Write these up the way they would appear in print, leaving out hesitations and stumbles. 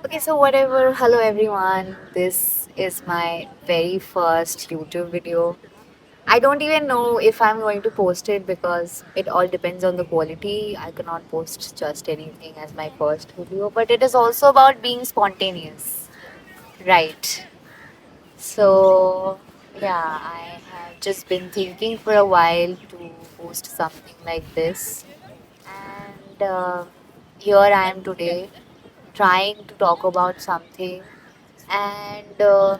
Okay, so whatever. Hello, everyone. This is my very first YouTube video. I don't even know if I'm going to post it because it all depends on the quality. I cannot post just anything as my first video, but it is also about being spontaneous. Right. So, yeah, I have just been thinking for a while to post something like this. And here I am today trying to talk about something. And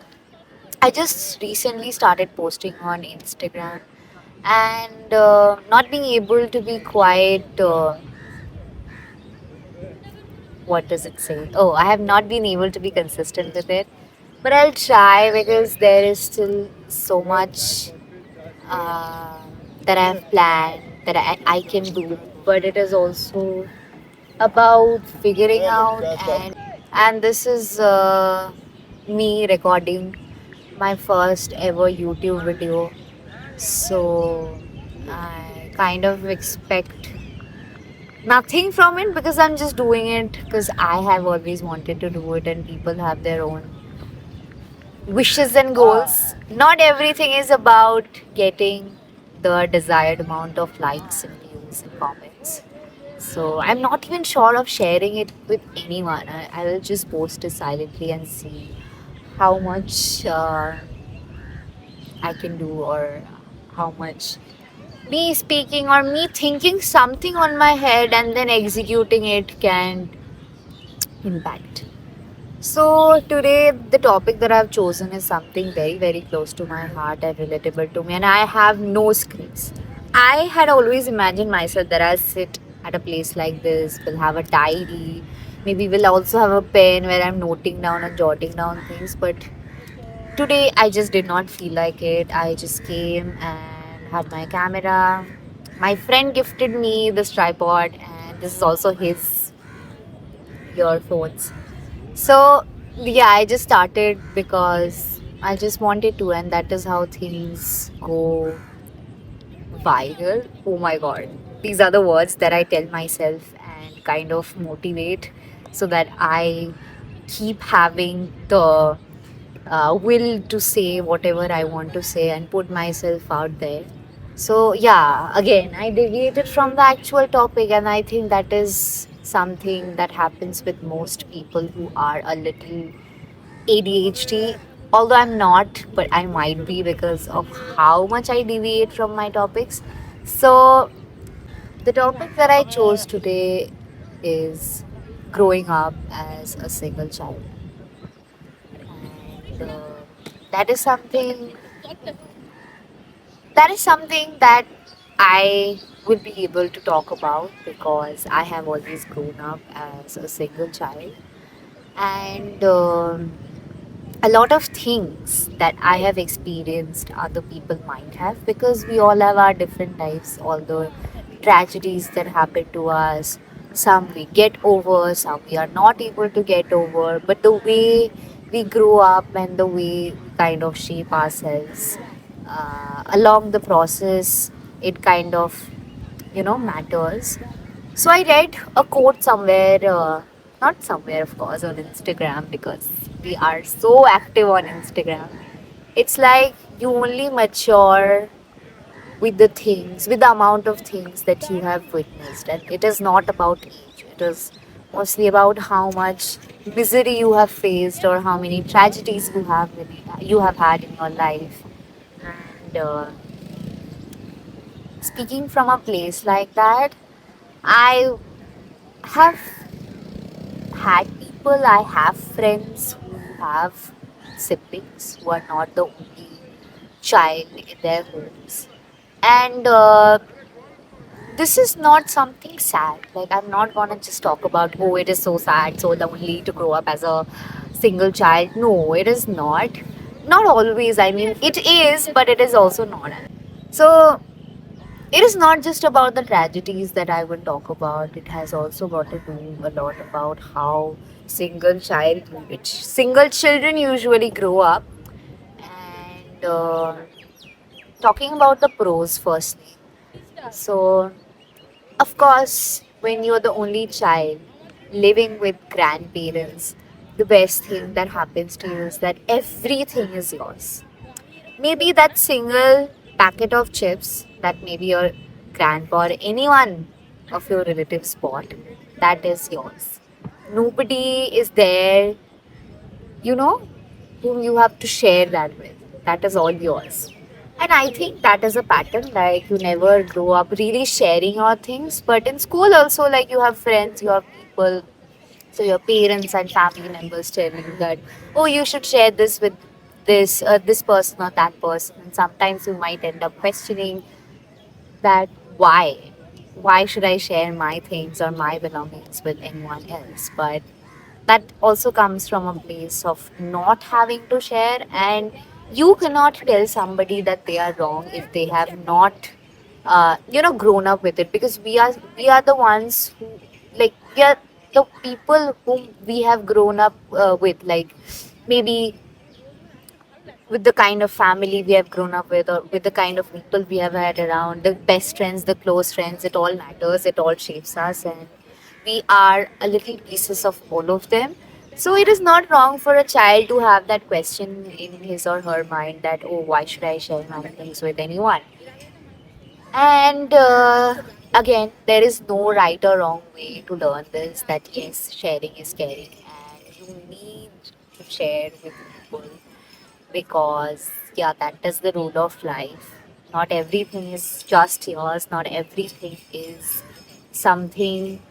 I just recently started posting on Instagram and not being able to be quite, what does it say? Oh, I have not been able to be consistent with it. But I'll try because there is still so much uh, that I've planned that I can do. But it is also about figuring out and this is me recording my first ever YouTube video. So I kind of expect nothing from it because I'm just doing it because I have always wanted to do it and people have their own wishes and goals. Not everything is about getting the desired amount of likes and views and comments. So I'm not even sure of sharing it with anyone. I will just post it silently and see how much I can do or how much me speaking or me thinking something on my head and then executing it can impact. So today the topic that I've chosen is something very very close to my heart and relatable to me and I have no scripts. I had always imagined myself that I'll sit at a place like this, we'll have a diary, maybe we'll also have a pen where I'm noting down and jotting down things, but today I just did not feel like it. I just came and had my camera. My friend gifted me this tripod and this is also his earphones. So, yeah, I just started because I just wanted to, and that is how things go viral. Oh my god. These are the words that I tell myself and kind of motivate so that I keep having the will to say whatever I want to say and put myself out there. So, yeah, again, I deviated from the actual topic, and I think that is something that happens with most people who are a little ADHD. Although I'm not, but I might be because of how much I deviate from my topics. So, the topic that I chose today is growing up as a single child. And that is something that I will be able to talk about because I have always grown up as a single child and a lot of things that I have experienced other people might have because we all have our different lives, all the tragedies that happen to us. Some we get over, some we are not able to get over, but the way we grow up and the way we kind of shape ourselves along the process, it kind of matters. So I read a quote somewhere, not somewhere, of course, on Instagram because we are so active on Instagram. It's like you only mature with the things, with the amount of things that you have witnessed, and it is not about age. It is mostly about how much misery you have faced or how many tragedies you have had in your life. And speaking from a place like that, I have had people, I have friends who have siblings who are not the only child in their homes. And this is not something sad. Like, I'm not gonna just talk about, oh, it is so sad, so lonely to grow up as a single child. No, it is not. Not always. I mean, it is, but it is also not. So, it is not just about the tragedies that I will talk about. It has also got to do a lot about how single children usually grow up. And talking about the pros firstly. So, of course, when you're the only child living with grandparents, the best thing that happens to you is that everything is yours. Maybe that single packet of chips that maybe your grandpa or anyone of your relatives bought, that is yours. Nobody is there, you know, whom you have to share that with. That is all yours. And I think that is a pattern, like you never grow up really sharing your things. But in school also, like you have friends, you have people, so your parents and family members tell you that, oh, you should share this with this person or that person. And sometimes you might end up questioning that why should I share my things or my belongings with anyone else? But that also comes from a place of not having to share, and you cannot tell somebody that they are wrong if they have not grown up with it, because we are the ones who, like, we are the people whom we have grown up with, like maybe with the kind of family we have grown up with, or with the kind of people we have had around, the best friends, the close friends, it all matters, it all shapes us, and we are a little pieces of all of them. So it is not wrong for a child to have that question in his or her mind that, oh, why should I share my things with anyone? And again, there is no right or wrong way to learn this, that yes, sharing is caring, and you need to share with people, because yeah, that is the rule of life. Not everything is just yours, not everything is something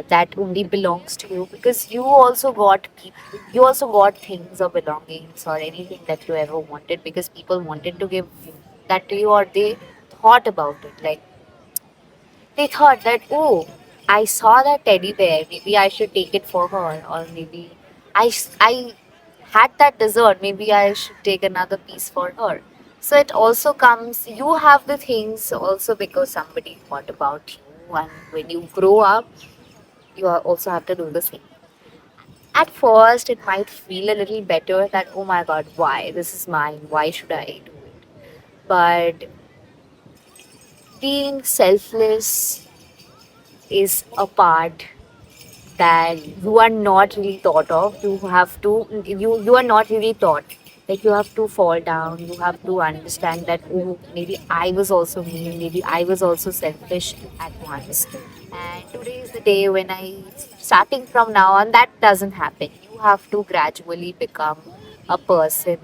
that only belongs to you, because you also got things or belongings or anything that you ever wanted, because people wanted to give that to you, or they thought about it, like they thought that, oh, I saw that teddy bear, maybe I should take it for her, or maybe I had that dessert, maybe I should take another piece for her. So it also comes, you have the things also because somebody thought about you, and when you grow up, also have to do the same. At first, it might feel a little better that, oh my god, why? This is mine, why should I do it? But being selfless is a part that you are not really thought of. You are not really taught. Like you have to fall down, you have to understand that, oh, maybe I was also mean, maybe I was also selfish at once. And today is the day when starting from now on, that doesn't happen. You have to gradually become a person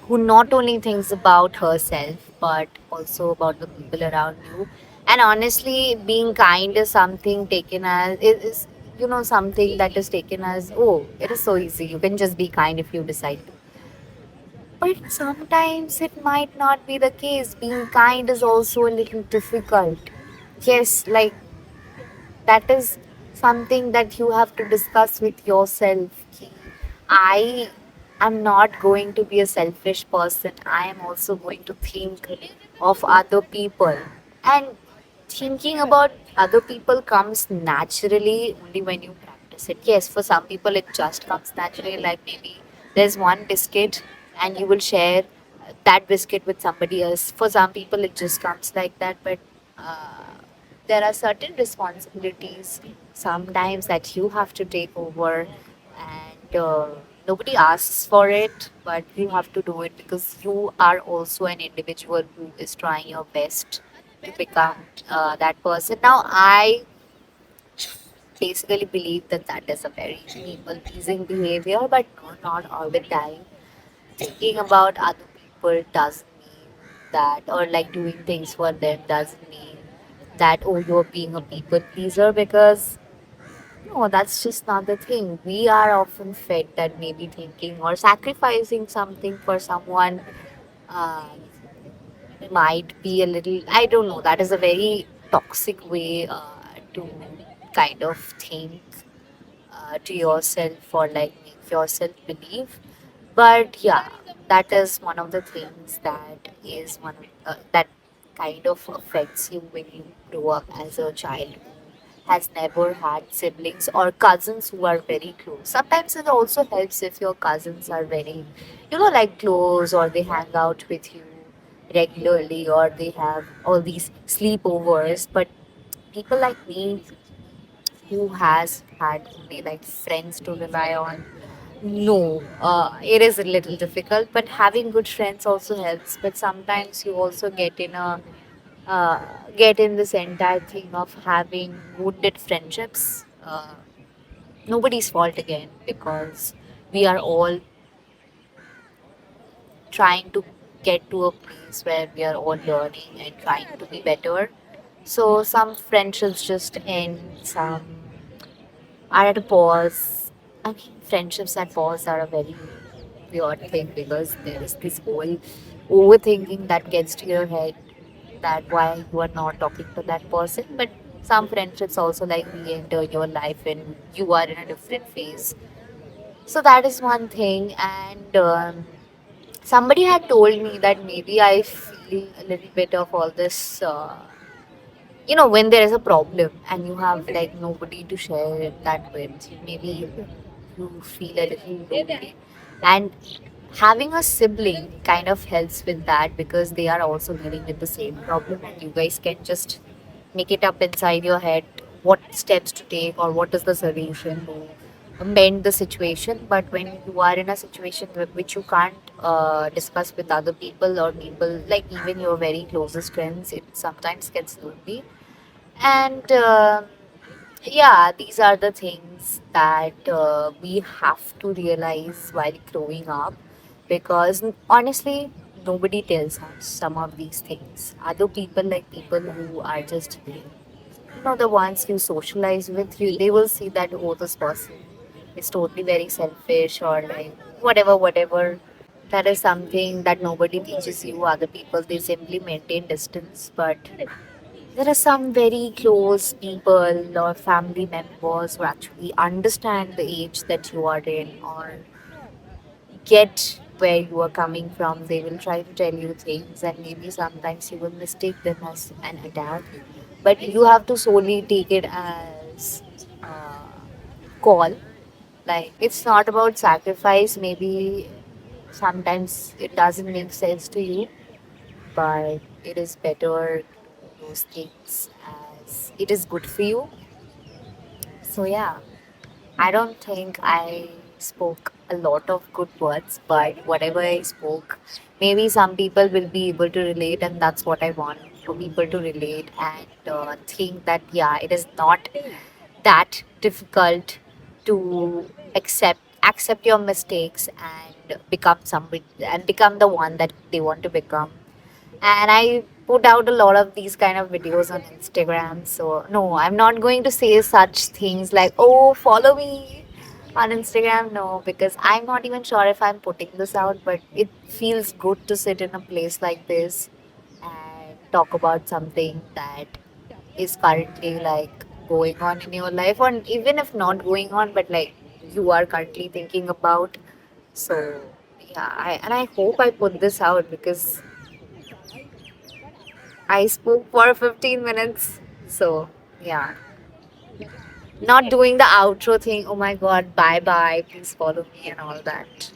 who not only thinks about herself but also about the people around you. And honestly, being kind is something taken as is something that is taken as, oh, it is so easy. You can just be kind if you decide to. But sometimes it might not be the case. Being kind is also a little difficult. Yes, like that is something that you have to discuss with yourself. Ki, I am not going to be a selfish person. I am also going to think of other people. And thinking about other people comes naturally only when you practice it. Yes, for some people it just comes naturally, like maybe there's one biscuit and you will share that biscuit with somebody else. For some people it just comes like that, but there are certain responsibilities sometimes that you have to take over, and nobody asks for it, but you have to do it because you are also an individual who is trying your best to become that person. Now, I basically believe that that is a very people pleasing behavior, but no, not all the time. Thinking about other people doesn't mean that, or like doing things for them doesn't mean that, oh, you're being a people pleaser, because no, that's just not the thing. We are often fed that maybe thinking or sacrificing something for someone uh, might be a little, I don't know, that is a very toxic way to kind of think to yourself, or like make yourself believe. But yeah, that is one of the things that is that kind of affects you when you grow up as a child who has never had siblings or cousins who are very close. Sometimes it also helps if your cousins are very, like close, or they hang out with you regularly, or they have all these sleepovers. But people like me who has had only like friends to rely on, No, it is a little difficult, but having good friends also helps. But sometimes you also uh, get in this entire thing of having wounded friendships. Nobody's fault again, because we are all trying to get to a place where we are all learning and trying to be better. So some friendships just end, some are at a pause. I mean, friendships at pause are a very weird thing, because there is this whole overthinking that gets to your head, that why you are not talking to that person. But some friendships also like re-enter your life when you are in a different phase. So that is one thing. And somebody had told me that maybe I feel a little bit of all this. When there is a problem and you have like nobody to share that with, maybe you feel a little lonely. And having a sibling kind of helps with that, because they are also dealing with the same problem, and you guys can just make it up inside your head what steps to take or what is the solution to mend the situation. But when you are in a situation which you can't discuss with other people, or people like even your very closest friends, it sometimes gets lonely. And yeah, these are the things that we have to realize while growing up, because honestly, nobody tells us some of these things. Other people, like people who are just, the ones you socialize with, they will see that, oh, this person is totally very selfish, or like whatever. That is something that nobody teaches you. Other people, they simply maintain distance, but there are some very close people or family members who actually understand the age that you are in, or get where you are coming from. They will try to tell you things, and maybe sometimes you will mistake them as an attack. But you have to solely take it as call. Like, it's not about sacrifice. Maybe sometimes it doesn't make sense to you, but it is better to do those things as it is good for you. So, yeah, I don't think I spoke a lot of good words, but whatever I spoke, maybe some people will be able to relate, and that's what I want, for people to relate and think that, yeah, it is not that difficult to accept your mistakes and become somebody, and become the one that they want to become. And I put out a lot of these kind of videos on Instagram. So no, I'm not going to say such things like, oh, follow me on Instagram. No, because I'm not even sure if I'm putting this out, but it feels good to sit in a place like this and talk about something that is currently like going on in your life, or even if not going on, but like you are currently thinking about. So yeah, I hope I put this out, because I spoke for 15 minutes. So, yeah. Not doing the outro thing. Oh my god, bye bye. Please follow me and all that.